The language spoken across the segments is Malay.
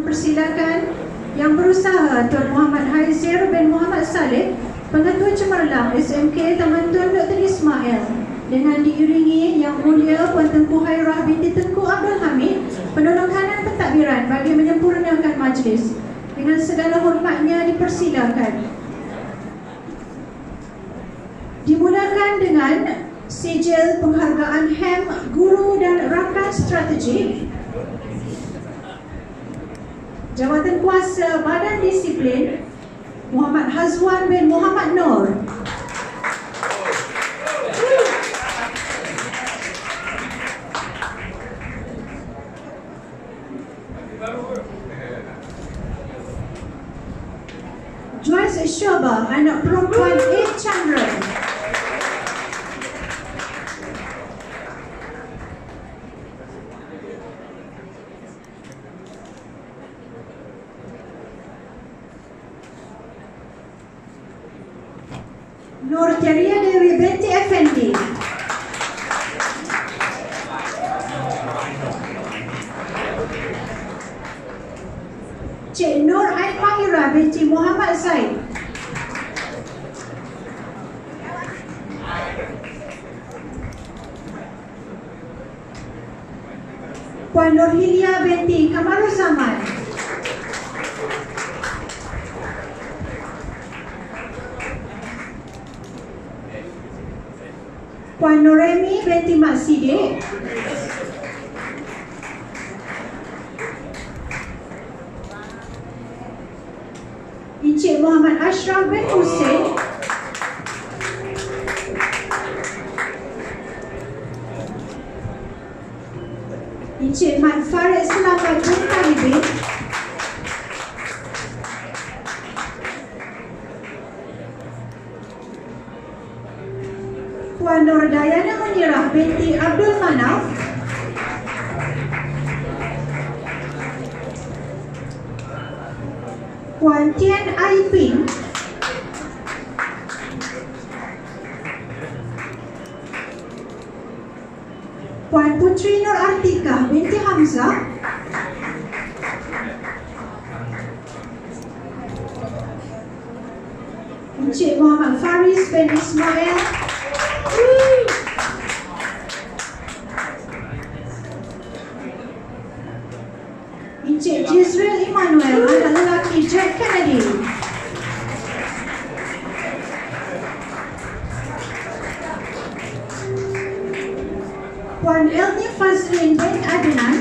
mempersilakan Yang Berusaha Tuan Muhammad Haizir bin Muhammad Saleh, Pengetua Cemerlang SMK Taman Tun Dr. Ismail, dengan diiringi Yang Mulia Puan Tengku Hairah binti Tengku Abdul Hamid, penolong kanan pentadbiran bagi menyempurnakan majlis. Dengan segala hormatnya dipersilakan. Dimulakan dengan sijil penghargaan HEM Guru dan Rakan Strategik, Jawatan Kuasa Badan Disiplin Muhammad Hazwan bin Muhammad Nur. Joyce Shoba, anak perempuan A. Chandra. Nur Teria Dewi binti Effendi. Cik Nur Ain Mahira binti Muhammad Zaid. Puan Nurhilia binti Kamaruzaman. Puan Nuremi binti Mak Sidik. Encik Muhammad Ashraf bin Hussein. Encik Mat Farid Selamat bin Talibin. Puan Nur Dayana Munirah binti Abdul Manaf. Puan Tian Aiping. Puan Putri Nur Artika binti Hamzah. Encik Muhammad Faris bin Ismail. Encik Jizril Emmanuel, anak lelaki Jack Kennedy. Puan Elni Fazlin bin Adnan.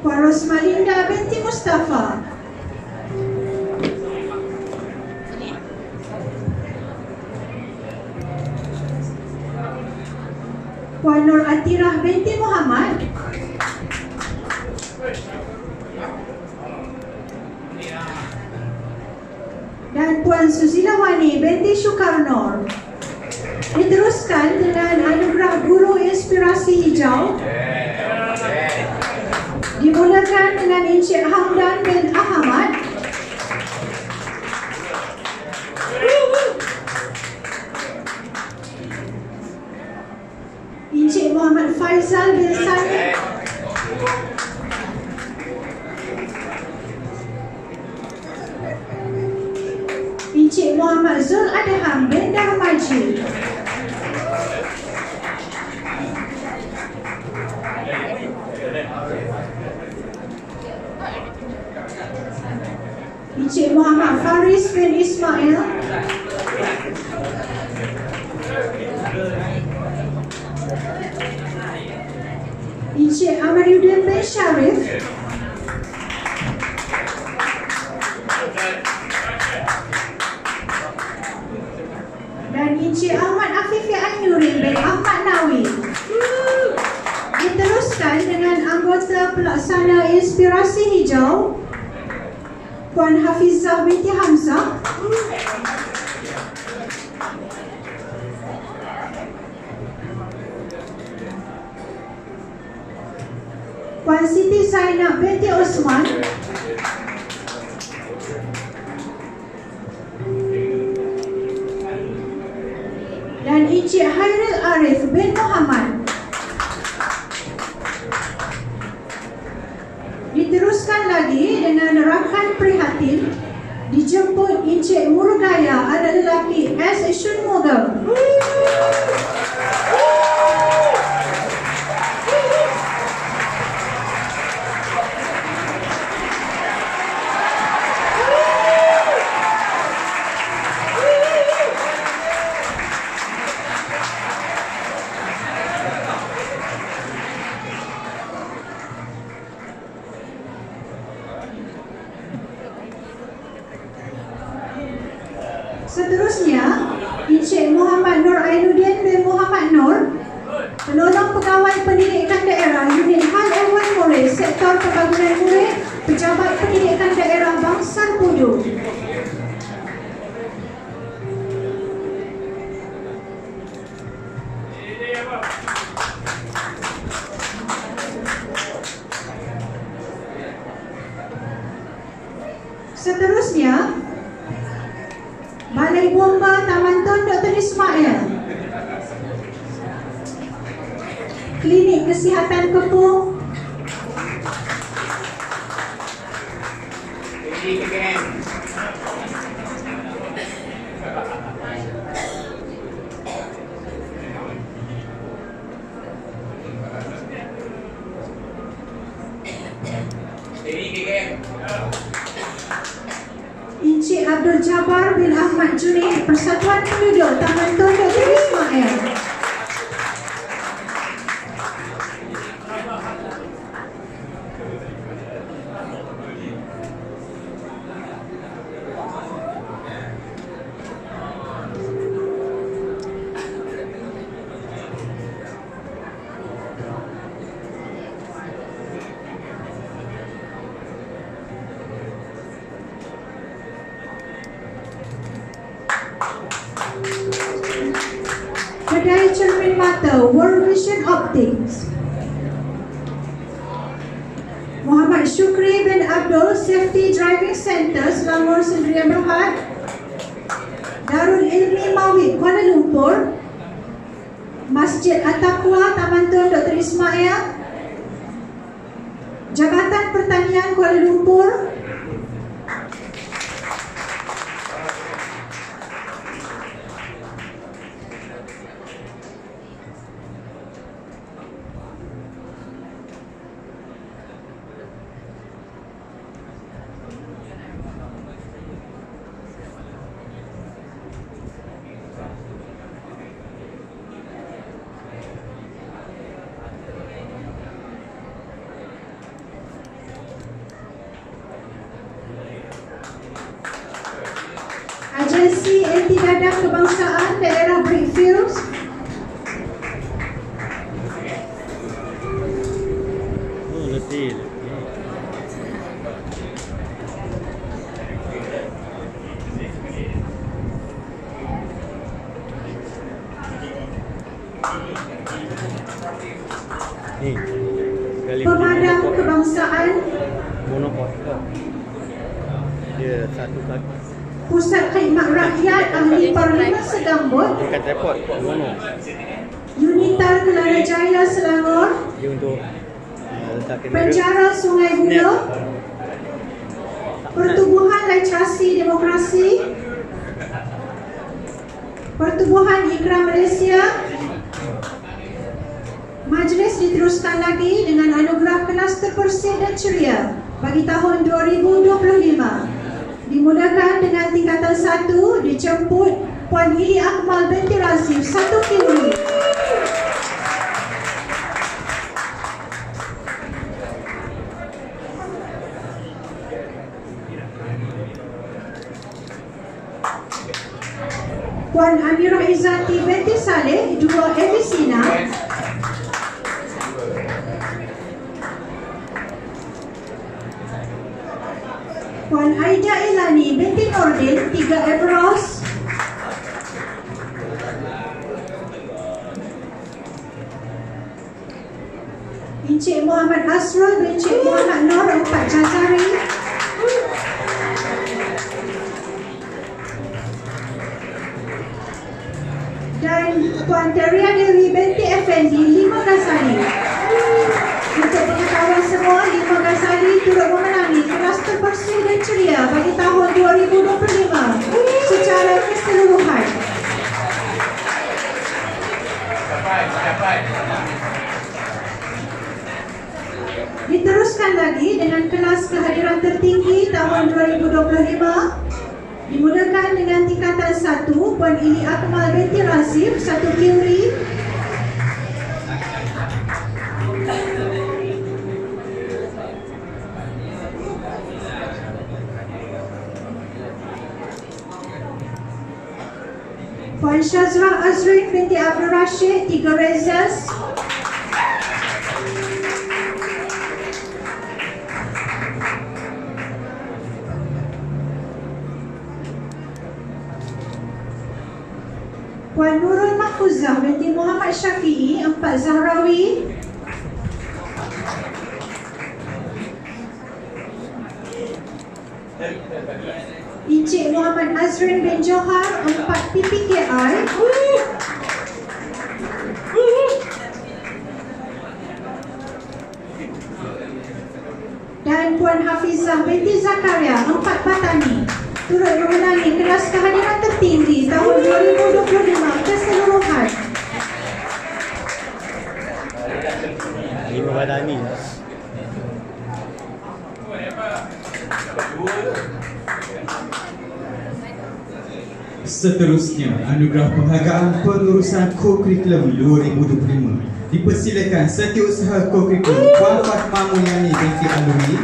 Puan Rosmalinda binti Mustafa. Puan Nur Atirah binti Muhammad. Dan Puan Suzilawani binti Syukarnor. Diteruskan dengan anugerah Guru Inspirasi Hijau. Dimulakan dengan Encik Hamdan bin Ahmad. Encik Muhammad Faizal bin Sani. Encik Muhammad Zul Adham bin Darmaji. Encik Muhammad Faris bin Ismail. Encik Amaruddin bin Sharif. Dan Encik Ahmad Afifi An-Nurin bin Ahmad Nawi. Diteruskan dengan anggota pelaksana Inspirasi Hijau, Puan Hafizah binti Hamzah. Puan Siti Zainab binti Osman. Dan Encik Hairil Arif bin Muhammad. Diteruskan lagi dengan rakan prihatin, dijemput Encik Murugaya, anak lelaki S. Shunmugam. Seterusnya, Encik Muhammad Nur Ainuddin bin Muhammad Nur, penolong pegawai pendidikan daerah Unit Hal Ehwal Murid, Sektor Pembangunan Murid, Pejabat Pendidikan Daerah Bangsar Pudu. Seterusnya, Balai Bomba Taman Tun Dr. Ismail, Klinik Kesihatan Kepung, Encik Abdul Jabbar bin Ahmad Junaid, Persatuan Penduduk Taman Tun Dr. Ismail. Kedai Cermin Mata World Vision Optics, Muhammad Syukri bin Abdul, Safety Driving Center Selangor Sendirian Berhad, Darul Ilmi Mawid Kuala Lumpur, Masjid At-Taqwa Taman Tun Dr. Ismail, Jabatan Pertanian Kuala Lumpur, Agensi Anti Dadah Kebangsaan Daerah Brickfields, Pemadam Kebangsaan, dia satu kaki Pusat Khidmat Rakyat Ahli Parlimen Segambut, dekat airport Unitar Kelana Jaya Selangor, dia untuk letak kamera. Penjara Sungai Buloh, Pertubuhan Literasi Demokrasi, Pertubuhan Ikram Malaysia. Majlis diteruskan lagi dengan anugerah kelas terbersih dan ceria bagi tahun 2025. Dimulakan dengan tingkatan 1, dijemput Puan Ili Akmal binti Razif, 1 Kiwi. Puan Amirah Izzati binti Saleh, 2 Evisina. Puan Aida Ilani binti Nordin, 3 Everos. Encik Muhammad Asrul bin Encik Muhammad Nur, 4 Jazari. Dan Puan Teria Dewi binti Effendi 5 Ghazali. Untuk pengetahuan semua, 5 Ghazali turut memenangi kelas terbersih dan ceria bagi tahun 2025 secara keseluruhan. Diteruskan lagi dengan kelas kehadiran tertinggi tahun 2025 dimulakan dengan tingkatan 1 Puan Ili Akmal binti Razif 1 Kiuri. Puan Syazrah Azrin binti Abdul Rashid 3 Rezas. Puan Nurul Mahfuzah binti Muhammad Syafi'i 4 Zahrawi. Encik Muhammad Azrin bin Johar 4 PPKI. Dan Puan Hafizah binti Zakaria 4 Patani turut memenangi kelas kehadiran tertinggi tahun 2025 keseluruhan. 5 Badani. Seterusnya, anugerah penghargaan pengurusan co-curriculum 2025. Dipersilakan Setiausaha Co-curriculum Puan Fatma Mulyani binti Aluri.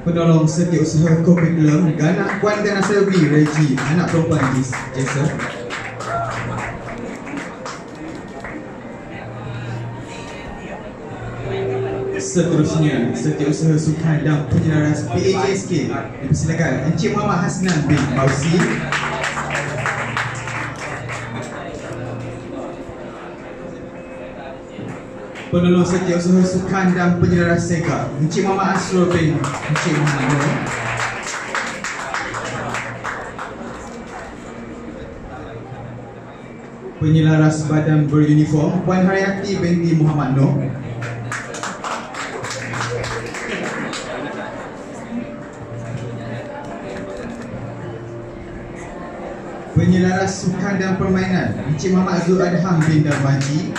Penolong Setiausaha Co-curriculum Puan Gana Selvi Regi, anak perempuan Jessa. Seterusnya, Setiausaha Sukan dan Penyelaras PAJSK. Dipersilakan Encik Muhammad Hasnan bin Fauzi. Penolong Setiausaha Sukan dan Penyelaras SEGA, Encik Muhammad Asrul bin Encik Muhammad Nur. Penyelaras Badan Beruniform, Puan Haryati binti Muhammad Nur. Penyelaras Sukan dan Permainan, Encik Muhammad Zul Adham bin Darmaji.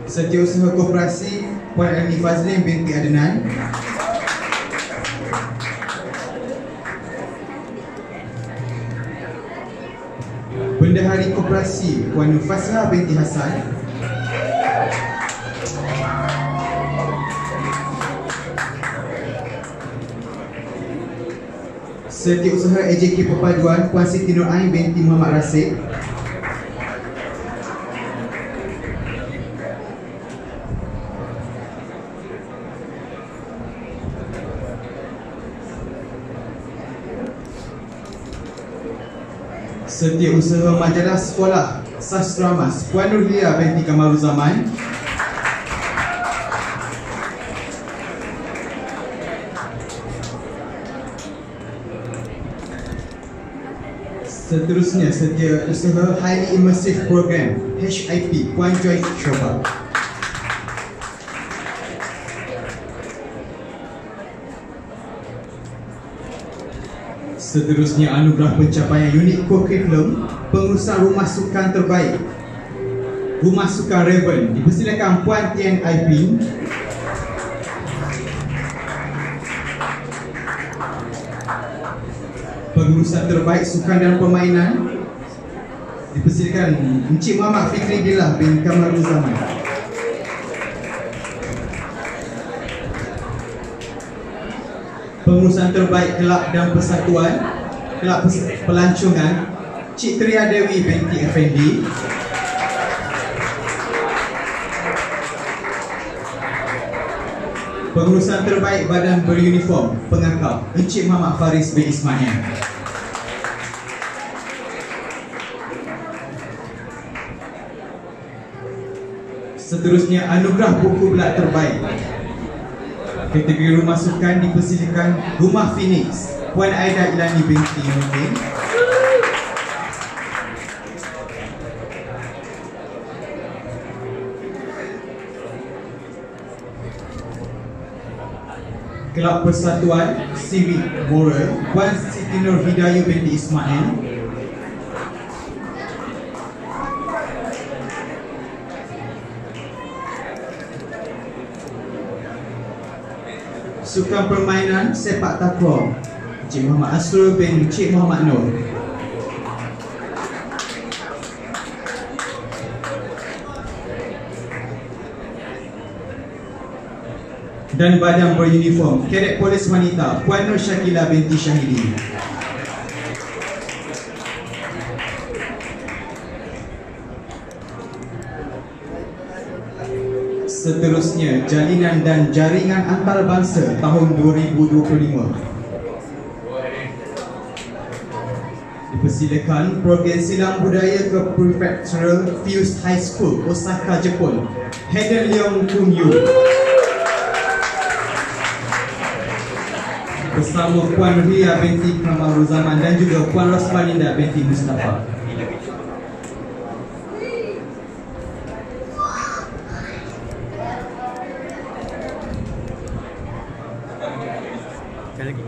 Setiausaha Koperasi, Puan Elni Fazlin binti Adnan. Bendahari Koperasi, Puan Nufaslah binti Hasan. Setiausaha AJK Perpaduan, Puan Siti Nur Ain binti Muhammad Rasid. Setiausaha Majalah Sekolah Sastra Mas, Puan Nurlia binti Kamarul Zaman. Seterusnya, Setiausaha Highly Immersive Program HIP, Puan Joy Shoba. Seterusnya, anugerah pencapaian unit co-curriculum pengurusan rumah sukan terbaik Rumah Sukan Raven. Dipersilakan Puan Tian Aipin. Pengurusan terbaik sukan dan permainan, dipersilakan Encik Muhammad Fikri Billah bin Kamarul Zaman. Pengurusan terbaik kelab dan persatuan, kelab pelancongan, Cik Teria Dewi binti Effendi. Pengurusan terbaik badan beruniform pengakap Encik Muhammad Faris bin Ismail. Seterusnya, anugerah buku belak terbaik. Kategori rumah sukan dipersilakan Rumah Phoenix, Puan Aida Ilani binti Mungkin. Kelab Persatuan Civic Moral, Puan Siti Nur Hidayah binti Ismail. Sukan permainan sepak takraw, Encik Muhammad Asrul bin Encik Muhammad Nur. Dan badan beruniform Kadet Polis Wanita, Puan Nur Syakila binti Syahidi. Seterusnya, Jalinan dan Jaringan Antarabangsa tahun 2025. Dipersilakan Program Silang Budaya ke Prefectural Fused High School, Osaka, Jepun, Hayden Leong Kun Yu. Bersama Puan Ria binti Kamarul Zaman dan juga Puan Rosmalinda binti Mustafa. Sekali lagi.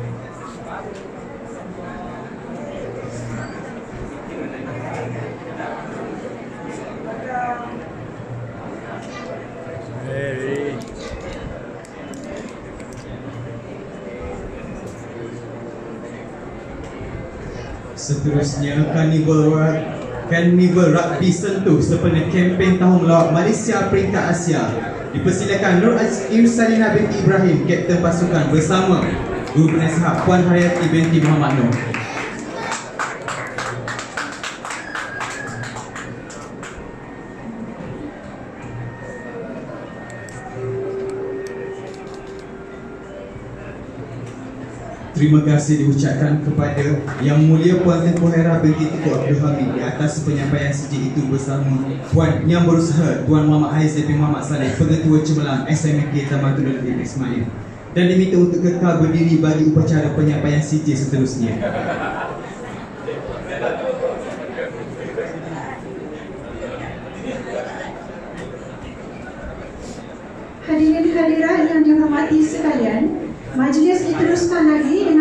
Seterusnya, Carnival Rugby Sentuh sempena kempen tahun melawat Malaysia peringkat Asia. Dipersilakan Nur Salina binti Ibrahim, Kapten Pasukan, bersama Guru Penasihat Puan Hayati binti Muhammad Nur. Terima kasih diucapkan kepada Yang Mulia Puan Tengku Hera binti Tengku Abdul Hamid di atas penyampaian sijil itu bersama Puan Yang Berusaha Tuan Muhammad Haiz bin Muhammad Saleh, Pengetua Cemerlang SMK Taman Tudun bin Ismail, dan diminta untuk kekal berdiri bagi upacara penyampaian sijil seterusnya. Hadirin hadirat yang dihormati sekalian, majlis diteruskan lagi dengan